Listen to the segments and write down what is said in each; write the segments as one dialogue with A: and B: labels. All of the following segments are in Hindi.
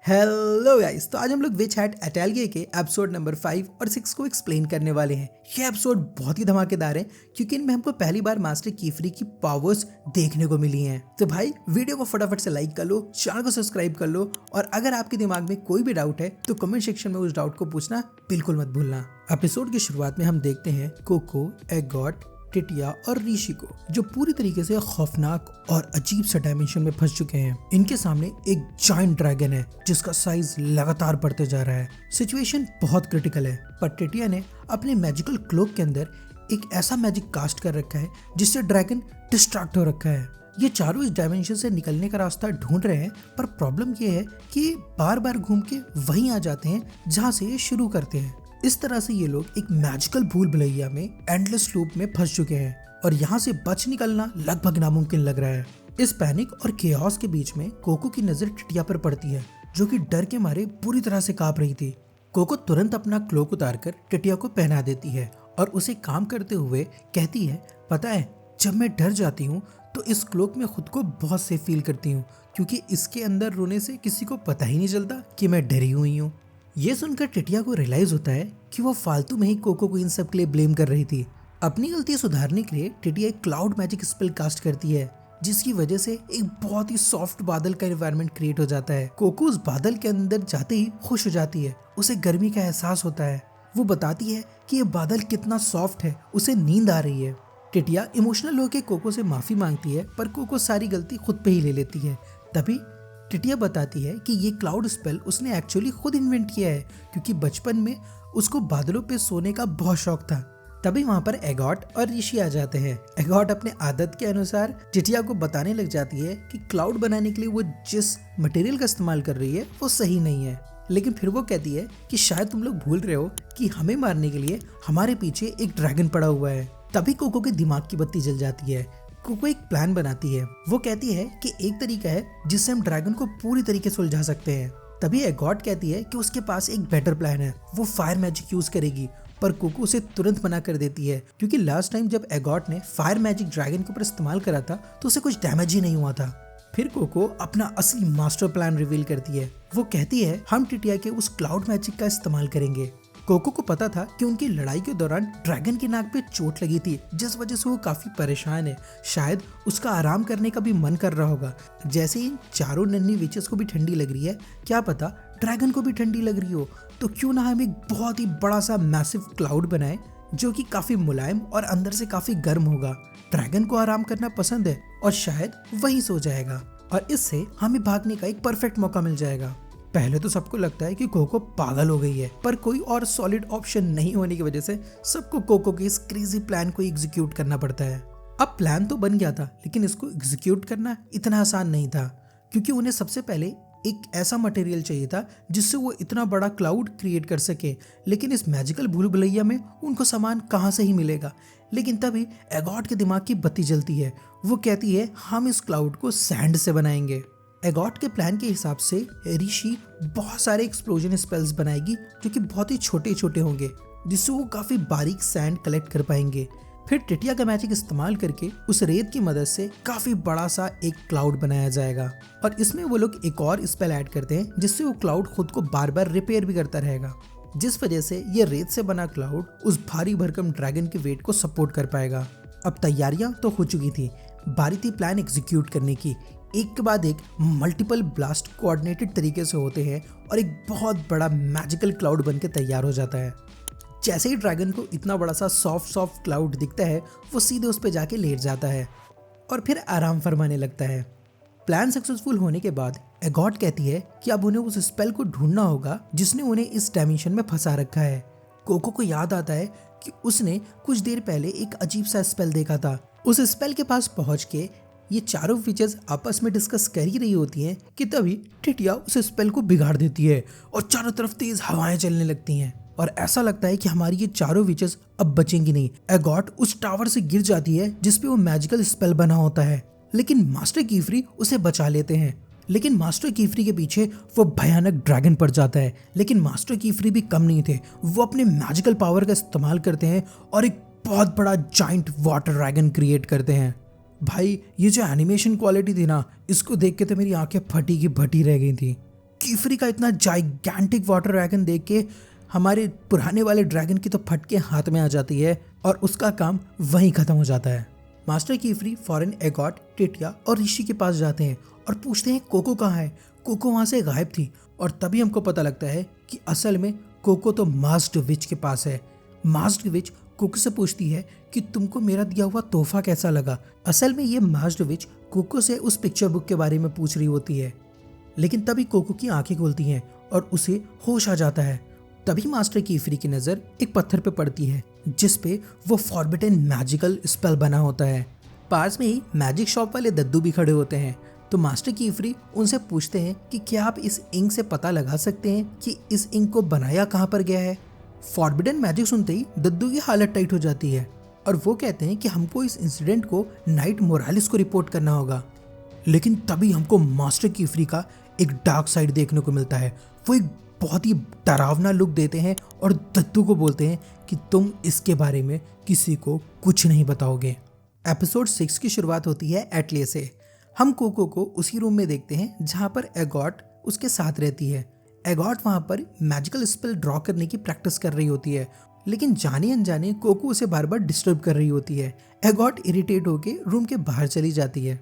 A: हेलो गाइस, तो आज हम लोग विच हैट अटैलिए के एपिसोड नंबर 5 और 6 को एक्सप्लेन करने वाले हैं। ये एपिसोड बहुत ही धमाकेदार है क्योंकि इनमें हमको पहली बार मास्टर कीफ्री की पावर्स देखने को मिली हैं। तो भाई वीडियो को फटाफट से लाइक कर लो, चैनल को सब्सक्राइब कर लो और अगर आपके दिमाग में कोई भी डाउट है तो कमेंट सेक्शन में उस डाउट को पूछना बिल्कुल मत भूलना। एपिसोड की शुरुआत में हम देखते हैं कोको, एगॉट, टिटिया और ऋषि को, जो पूरी तरीके से खौफनाक और अजीब सा डायमेंशन में फंस चुके हैं। इनके सामने एक जायंट ड्रैगन है जिसका साइज लगातार बढ़ते जा रहा है। सिचुएशन बहुत क्रिटिकल है, पर टिटिया ने अपने मैजिकल क्लोक के अंदर एक ऐसा मैजिक कास्ट कर रखा है जिससे ड्रैगन डिस्ट्रैक्ट हो रखा है। ये चारों इस डायमेंशन से निकलने का रास्ता ढूंढ रहे हैं, पर प्रॉब्लम ये है कि बार बार घूम के वहीं आ जाते हैं जहाँ से ये शुरू करते हैं। इस तरह से ये लोग एक मैजिकल भूल भुलैया में एंडलेस लूप में फंस चुके हैं और यहाँ से बच निकलना लगभग नामुमकिन लग रहा है। इस पैनिक और केओस के बीच में कोको की नजर टिटिया पर पड़ती है, जो कि डर के मारे पूरी तरह से कांप रही थी। कोको तुरंत अपना क्लोक उतारकर टिटिया को पहना देती है और उसे काम करते हुए कहती है, पता है जब मैं डर जाती हूँ तो इस क्लोक में खुद को बहुत सेफ फील करती हूँ, क्योंकि इसके अंदर रोने से किसी को पता ही नहीं चलता कि मैं डरी हुई हूँ। ये सुनकर टिटिया को रियलाइज होता है कि वो फालतू में ही कोको को इन सब के लिए ब्लेम कर रही थी। अपनी गलती सुधारने के लिए टिटिया एक क्लाउड मैजिक स्पेल कास्ट करती है, जिसकी वजह से एक बहुत ही सॉफ्ट बादल का एनवायरनमेंट क्रिएट हो जाता है। कोको उस बादल के अंदर जाते ही खुश हो जाती है, उसे गर्मी का एहसास होता है। वो बताती है कि ये बादल कितना सॉफ्ट है, उसे नींद आ रही है। टिटिया इमोशनल होकर कोको से माफी मांगती है, पर कोको सारी गलती खुद पे ही ले लेती है। तभी टिटिया बताती है कि ये क्लाउड स्पेल उसने एक्चुअली खुद इन्वेंट किया है, क्योंकि बचपन में उसको बादलों पे सोने का बहुत शौक था। तभी वहाँ पर एगॉट और ऋषि आ जाते हैं। एगॉट अपने आदत के अनुसार टिटिया को बताने लग जाती है कि क्लाउड बनाने के लिए वो जिस मटेरियल का इस्तेमाल कर रही है वो सही नहीं है, लेकिन फिर वो कहती है कि शायद तुम लोग भूल रहे हो कि हमें मारने के लिए हमारे पीछे एक ड्रैगन पड़ा हुआ है। तभी कोको के दिमाग की बत्ती जल जाती है। कोको एक प्लान बनाती है। वो कहती है कि एक तरीका है जिससे हम ड्रैगन को पूरी तरीके से उलझा सकते हैं। तभी एगॉट कहती है कि उसके पास एक बेटर प्लान है, वो फायर मैजिक यूज करेगी, पर कोको उसे तुरंत मना कर देती है, क्योंकि लास्ट टाइम जब एगॉट ने फायर मैजिक ड्रैगन के ऊपर इस्तेमाल करा था तो उसे कुछ डैमेज ही नहीं हुआ था। फिर कोको अपना असली मास्टर प्लान रिवील करती है। वो कहती है हम टिटिया के उस क्लाउड मैजिक का इस्तेमाल करेंगे। कोको को पता था कि उनकी लड़ाई के दौरान ड्रैगन की नाक पे चोट लगी थी, जिस वजह से वो काफी परेशान है। शायद उसका आराम करने का भी मन कर रहा होगा। जैसे इन चारों नन्ही विचेस को भी ठंडी लग रही है, क्या पता ड्रैगन को भी ठंडी लग रही हो। तो क्यों ना हम एक बहुत ही बड़ा सा मैसिव क्लाउड बनाए जो कि काफी मुलायम और अंदर से काफी गर्म होगा। ड्रैगन को आराम करना पसंद है और शायद वही सो जाएगा और इससे हमें भागने का एक परफेक्ट मौका मिल जाएगा। पहले तो सबको लगता है कि कोको पागल हो गई है, पर कोई और सॉलिड ऑप्शन नहीं होने की वजह से सबको कोको के इस क्रेजी प्लान को एग्जीक्यूट करना पड़ता है। अब प्लान तो बन गया था, लेकिन इसको एग्जीक्यूट करना इतना आसान नहीं था, क्योंकि उन्हें सबसे पहले एक ऐसा मटेरियल चाहिए था जिससे वो इतना बड़ा क्लाउड क्रिएट कर सके। लेकिन इस मैजिकल भूल भुलैया में उनको सामान कहाँ से ही मिलेगा। लेकिन तभी एगॉट के दिमाग की बत्ती जलती है। वो कहती है हम इस क्लाउड को सैंड से बनाएंगे। एगॉट के प्लान के हिसाब से ऋषि बहुत सारे एक्सप्लोजन स्पेल्स बनाएगी जो कि बहुत ही छोटे छोटे होंगे, जिससे वो काफी बारीक सैंड कलेक्ट कर पाएंगे। फिर टिटिया का मैजिक इस्तेमाल करके उस रेत की मदद से काफी बड़ा सा एक क्लाउड बनाया जाएगा और इसमें वो लोग एक और स्पेल ऐड करते हैं जिससे वो क्लाउड खुद को बार बार रिपेयर भी करता रहेगा, जिस वजह से ये रेत से बना क्लाउड उस भारी भरकम ड्रैगन के वेट को सपोर्ट कर पाएगा। अब तैयारियां तो हो चुकी थी, बारी थी प्लान एग्जीक्यूट करने की। एक के बाद एक मल्टीपल ब्लास्ट कोऑर्डिनेटेड तरीके से होते हैं और एक बहुत बड़ा मैजिकल क्लाउड बनके तैयार हो जाता है। जैसे ही ड्रैगन को इतना बड़ा सा सॉफ्ट क्लाउड दिखता है, वो सीधे उस पे जाके लेट जाता है और फिर आराम फरमाने लगता है। प्लान सक्सेसफुल होने के बाद एगॉट कहती है कि अब उन्हें उस स्पेल को ढूंढना होगा जिसने उन्हें इस डायमेंशन में फंसा रखा है। कोको को याद आता है कि उसने कुछ देर पहले एक अजीब सा स्पेल देखा था। उस स्पेल के पास पहुंच के ये चारों फीचर्स आपस में डिस्कस कर ही रही होती हैं कि तभी टिटिया उस स्पेल को बिगाड़ देती है और चारों तरफ तेज हवाएं चलने लगती हैं और ऐसा लगता है कि हमारी ये चारों विचेस अब बचेंगी नहीं। एगॉट उस टावर से गिर जाती है जिसपे वो मैजिकल स्पेल बना होता है, लेकिन मास्टर कीफ्री उसे बचा लेते हैं। लेकिन मास्टर कीफ्री के पीछे वो भयानक ड्रैगन पड़ जाता है, लेकिन मास्टर कीफ्री भी कम नहीं थे। वो अपने मैजिकल पावर का इस्तेमाल करते हैं और एक बहुत बड़ा जाइंट वाटर ड्रैगन क्रिएट करते हैं। भाई ये जो एनिमेशन क्वालिटी थी ना, इसको देख के तो मेरी आंखें फटी की फटी रह गई थी। कीफरी का इतना जाइगैंटिक वाटर ड्रैगन देख के हमारे पुराने वाले ड्रैगन की तो फटके हाथ में आ जाती है और उसका काम वहीं खत्म हो जाता है। मास्टर कीफरी फौरन एगॉट, टिटिया और ऋषि के पास जाते हैं और पूछते हैं कोको कहाँ है। कोको वहां से गायब थी और तभी हमको पता लगता है कि असल में कोको तो मास्क्ड विच के पास है। मास्क्ड विच कोको से पूछती है कि तुमको मेरा दिया हुआ तोहफा कैसा लगा। असल में ये मास्क्ड विच कोको से उस पिक्चर बुक के बारे में पूछ रही होती है, लेकिन तभी कोको की आंखें खुलती हैं और उसे होश आ जाता है। तभी मास्टर कीफरी की नज़र एक पत्थर पे पड़ती है जिस पे वो फॉरबिडन मैजिकल स्पेल बना होता है। पास में ही मैजिक शॉप वाले दद्दू भी खड़े होते हैं, तो मास्टर कीफरी उनसे पूछते हैं कि क्या आप इस इंक से पता लगा सकते हैं कि इस इंक को बनाया कहाँ पर गया है। फॉरबिडन मैजिक सुनते ही दद्दू की हालत टाइट हो जाती है और वो कहते हैं कि हमको इस इंसिडेंट को नाइट मोरालिस को रिपोर्ट करना होगा। लेकिन तभी हमको मास्टर कीफरी का एक डार्क साइड देखने को मिलता है। वो एक बहुत ही डरावना लुक देते हैं और दद्दू को बोलते हैं कि तुम इसके बारे में किसी को कुछ नहीं बताओगे। एपिसोड 6 की शुरुआत होती है एटले से। हम कोको को उसी रूम में देखते हैं जहाँ पर एगॉट उसके साथ रहती है। एगॉट वहाँ पर मैजिकल स्पेल ड्रॉ करने की प्रैक्टिस कर रही होती है, लेकिन जाने अनजाने कोको उसे बार बार डिस्टर्ब कर रही होती है। एगॉट इरिटेट होकर रूम के बाहर चली जाती है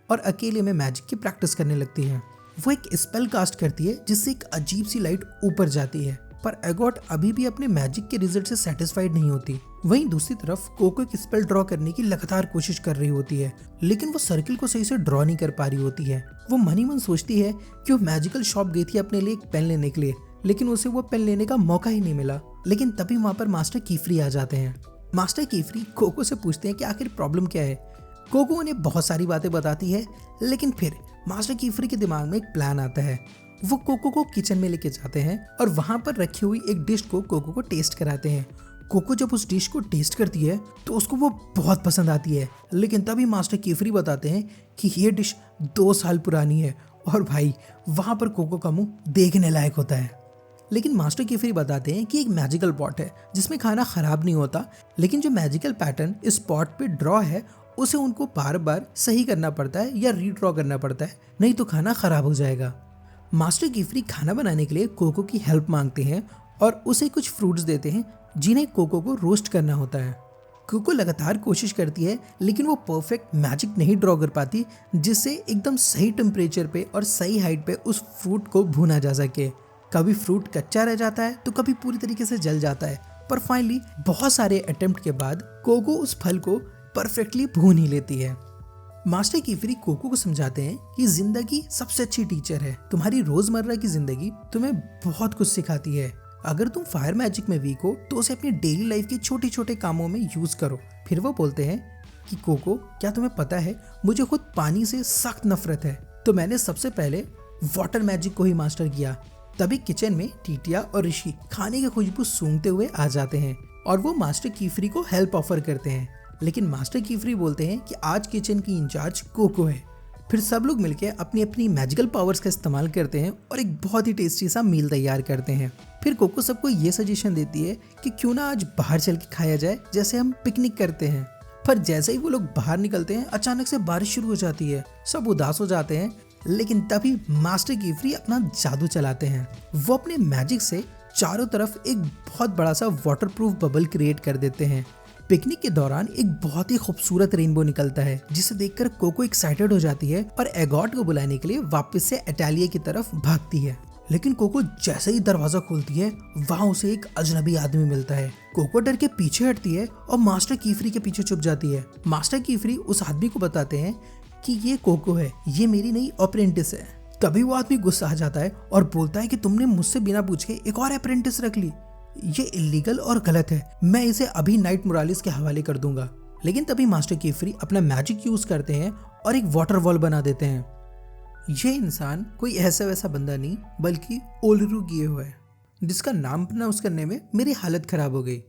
A: और अकेले में मैजिक की प्रैक्टिस करने लगती है। वो एक स्पेल कास्ट करती है जिससे एक अजीब सी लाइट ऊपर जाती है, पर एगॉट अभी भी अपने मैजिक के रिजल्ट से सेटिस्फाइड नहीं होती। वहीं दूसरी तरफ कोको एक स्पेल ड्रॉ करने की लगातार कोशिश कर रही होती है, लेकिन वो सर्किल को सही से ड्रॉ नहीं कर पा रही होती है। वो मन ही मन सोचती है कि वो मैजिकल शॉप गई थी अपने लिए एक पेन लेने के लिए, लेकिन उसे वो पेन लेने का मौका ही नहीं मिला। लेकिन तभी वहाँ पर मास्टर कीफरी आ जाते हैं। मास्टर कीफरी कोको से पूछते हैं कि आखिर प्रॉब्लम क्या है। कोको उन्हें बहुत सारी बातें बताती है, लेकिन फिर मास्टर कीफरी के दिमाग में एक प्लान आता है। वो कोको को किचन में लेके जाते हैं और वहाँ पर रखी हुई एक डिश को कोको को टेस्ट कराते हैं। कोको जब उस डिश को टेस्ट करती है तो उसको वो बहुत पसंद आती है, लेकिन तभी मास्टर कीफरी बताते हैं कि ये डिश 2 साल पुरानी है और भाई वहाँ पर कोको का मुंह देखने लायक होता है। लेकिन मास्टर कीफरी बताते हैं कि एक मैजिकल पॉट है जिसमें खाना खराब नहीं होता, लेकिन जो मैजिकल पैटर्न इस पॉट पे ड्रॉ है उसे उनको बार बार सही करना पड़ता है या रीड्रॉ करना पड़ता है, नहीं तो खाना खराब हो जाएगा। मास्टर कीफरी खाना बनाने के लिए कोको की हेल्प मांगते हैं और उसे कुछ फ्रूट्स देते हैं जिन्हें कोको को रोस्ट करना होता है। कोको लगातार कोशिश करती है, लेकिन वो परफेक्ट मैजिक नहीं ड्रॉ कर पाती जिससे एकदम सही टेम्परेचर पे और सही हाइट पे उस फ्रूट को भूना जा सके। कभी फ्रूट कच्चा रह जाता है तो कभी पूरी तरीके से जल जाता है, पर फाइनली बहुत सारे अटेम्प्ट के बाद कोको उस फल को परफेक्टली भून ही लेती है। मास्टर कीफरी कोको को समझाते हैं कि जिंदगी सबसे अच्छी टीचर है। तुम्हारी रोजमर्रा की जिंदगी तुम्हें बहुत कुछ सिखाती है। अगर तुम फायर मैजिक में वीक हो तो उसे अपनी डेली लाइफ के छोटे छोटे कामों में यूज करो। फिर वो बोलते हैं कि कोको, क्या तुम्हें पता है मुझे खुद पानी से सख्त नफरत है, तो मैंने सबसे पहले वाटर मैजिक को ही मास्टर किया। तभी किचन में टिटिया और ऋषि खाने की खुशबू सूंघते हुए आ जाते हैं और वो मास्टर कीफरी को हेल्प ऑफर करते हैं, लेकिन मास्टर कीफरी बोलते हैं कि आज किचन की इंचार्ज कोको है। फिर सब लोग मिलकर अपनी अपनी मैजिकल पावर्स का इस्तेमाल करते हैं और एक बहुत ही टेस्टी सा मील तैयार करते हैं। फिर कोको सबको ये सजेशन देती है कि क्यों ना आज बाहर चल के खाया जाए, जैसे हम पिकनिक करते हैं। पर जैसे ही वो लोग बाहर निकलते हैं अचानक से बारिश शुरू हो जाती है। सब उदास हो जाते हैं, लेकिन तभी मास्टर कीफरी अपना जादू चलाते हैं। वो अपने मैजिक से चारों तरफ एक बहुत बड़ा सा वाटरप्रूफ बबल क्रिएट कर देते हैं। पिकनिक के दौरान एक बहुत ही खूबसूरत रेनबो निकलता है जिसे देखकर कोको एक्साइटेड हो जाती है और एगॉट को बुलाने के लिए वापस से एटालिया की तरफ भागती है। लेकिन कोको जैसे ही दरवाजा खोलती है वहाँ उसे एक अजनबी आदमी मिलता है। कोको डर के पीछे हटती है और मास्टर कीफरी के पीछे छुप जाती है। मास्टर कीफरी उस आदमी को बताते हैं कि ये कोको है, ये मेरी नई अप्रेंटिस है। तभी वो आदमी गुस्सा आ जाता है और बोलता है कि तुमने मुझसे बिना पूछे एक और अप्रेंटिस रख ली, ये इलीगल और गलत है, मैं इसे अभी नाइट मोरालिस के हवाले कर दूंगा। लेकिन तभी मास्टर कीफरी अपना मैजिक यूज करते हैं और एक वाटर वॉल बना देते हैं। ये इंसान कोई ऐसा वैसा बंदा नहीं बल्कि ओलरू गियो है, जिसका नाम प्रोनाउंस करने में मेरी हालत खराब हो गई।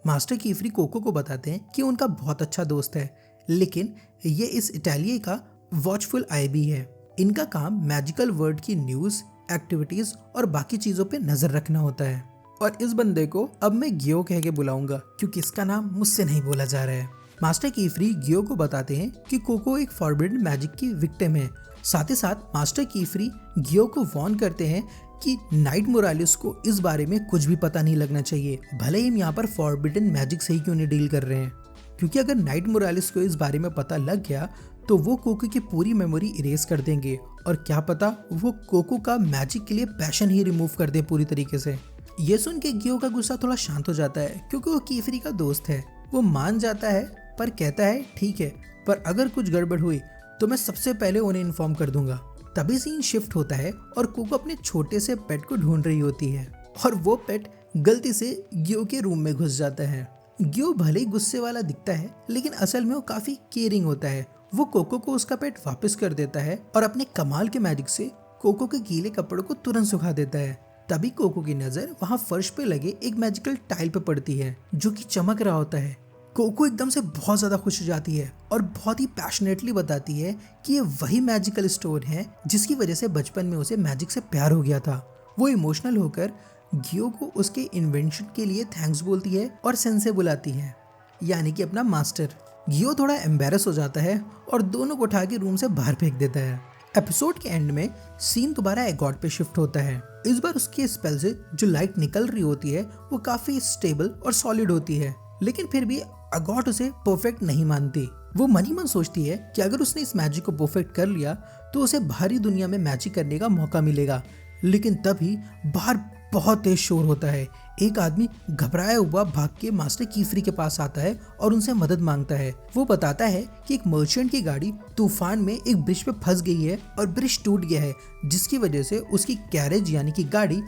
A: मास्टर कीफरी कोको को बताते हैं कि उनका बहुत अच्छा दोस्त है, लेकिन ये इस इटालिया का वॉचफुल आई भी है। इनका काम मैजिकल वर्ल्ड की न्यूज, एक्टिविटीज और बाकी चीजों पे नजर रखना होता है। और इस बंदे को अब मैं गियो कह के बुलाऊंगा क्योंकि इसका नाम मुझसे नहीं बोला जा रहा है। मास्टर कीफ्री गियो को बताते हैं कि कोको एक फॉरबिडन मैजिक की विक्टिम है। साथ ही साथ मास्टर कीफ्री गियो को वार्न करते हैं कि नाइट मोरालिस को इस बारे में कुछ भी पता नहीं लगना चाहिए, भले ही हम यहाँ पर फॉरबिडन मैजिक से ही क्यों नहीं डील कर रहे हैं, क्योंकि अगर नाइट मोरालिस को इस बारे में पता लग गया तो वो कोको की पूरी मेमोरी इरेज कर देंगे और क्या पता वो कोको का मैजिक के लिए पैशन ही रिमूव कर दे पूरी तरीके से। ये सुन के गियो का गुस्सा थोड़ा शांत हो जाता है क्योंकि वो कीफ्री का दोस्त है। वो मान जाता है पर कहता है ठीक है, पर अगर कुछ गड़बड़ हुई तो मैं सबसे पहले उन्हें इन्फॉर्म कर दूंगा। तभी सीन शिफ्ट होता है और कोको अपने छोटे से पेट को ढूंढ रही होती है और वो पेट गलती से गियो के रूम में घुस जाता है। गियो भले ही गुस्से वाला दिखता है लेकिन असल में वो काफी केयरिंग होता है। वो कोको को उसका पेट वापस कर देता है और अपने कमाल के मैजिक से कोको के गीले कपड़ों को तुरंत सुखा देता है। तभी कोको की नजर वहाँ फर्श पे लगे एक मैजिकल टाइल पे पड़ती है जो कि चमक रहा होता है। कोको एकदम से बहुत ज्यादा खुश हो जाती है और बहुत ही पैशनेटली बताती है कि ये वही मैजिकल स्टोन है जिसकी वजह से बचपन में उसे मैजिक से प्यार हो गया था। वो इमोशनल होकर गियो को उसके इन्वेंशन के लिए थैंक्स बोलती है और सेंसे बुलाती है, यानी कि अपना मास्टर। गियो थोड़ा एम्बेरस हो जाता है और दोनों को उठा के रूम से बाहर फेंक देता है। एपिसोड के एंड में सीन दोबारा एगॉट पे शिफ्ट होता है। इस बार उसके स्पेल से जो लाइट निकल रही होती है वो काफी स्टेबल और सॉलिड होती है, लेकिन फिर भी एगॉट उसे परफेक्ट नहीं मानती। वो मन ही मन सोचती है कि अगर उसने इस मैजिक को परफेक्ट कर लिया तो उसे बाहरी दुनिया में मैजिक करने का मौका मिलेगा। लेकिन तभी बाहर बहुत तेज शोर होता है। एक आदमी घबराया हुआ भाग के मास्टर कीफ्री के पास आता है और उनसे मदद मांगता है। वो बताता है कि एक मर्चेंट की गाड़ी तूफान में एक ब्रिज पे फंस गई है और ब्रिज टूट गया है, जिसकी वजह से उसकी कैरेज यानी कि गाड़ी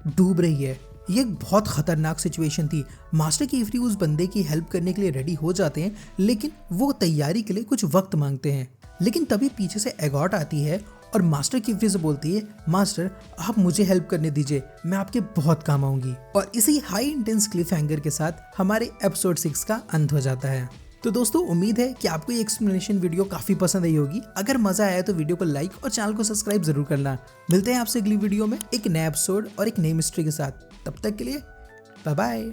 A: डूब रही है। ये एक बहुत खतरनाक सिचुएशन थी। मास्टर कीफ्री उस बंदे की हेल्प करने के लिए रेडी हो जाते हैं, लेकिन वो तैयारी के लिए कुछ वक्त मांगते हैं। लेकिन तभी पीछे से एगॉट आती है और मास्टर कीफ्री से बोलती है, मास्टर आप मुझे हेल्प करने दीजिए, मैं आपके बहुत काम आऊंगी। और इसी हाई इंटेंस क्लिफ हैंगर के साथ हमारे एपिसोड 6 का अंत हो जाता है। तो दोस्तों उम्मीद है कि आपको ये एक्सप्लेनेशन वीडियो काफी पसंद आई होगी। अगर मजा आया तो वीडियो को लाइक और चैनल को सब्सक्राइब जरूर करना। मिलते हैं आपसे अगली वीडियो में एक नया एपिसोड और एक नई मिस्ट्री के साथ। तब तक के लिए बाय बाय।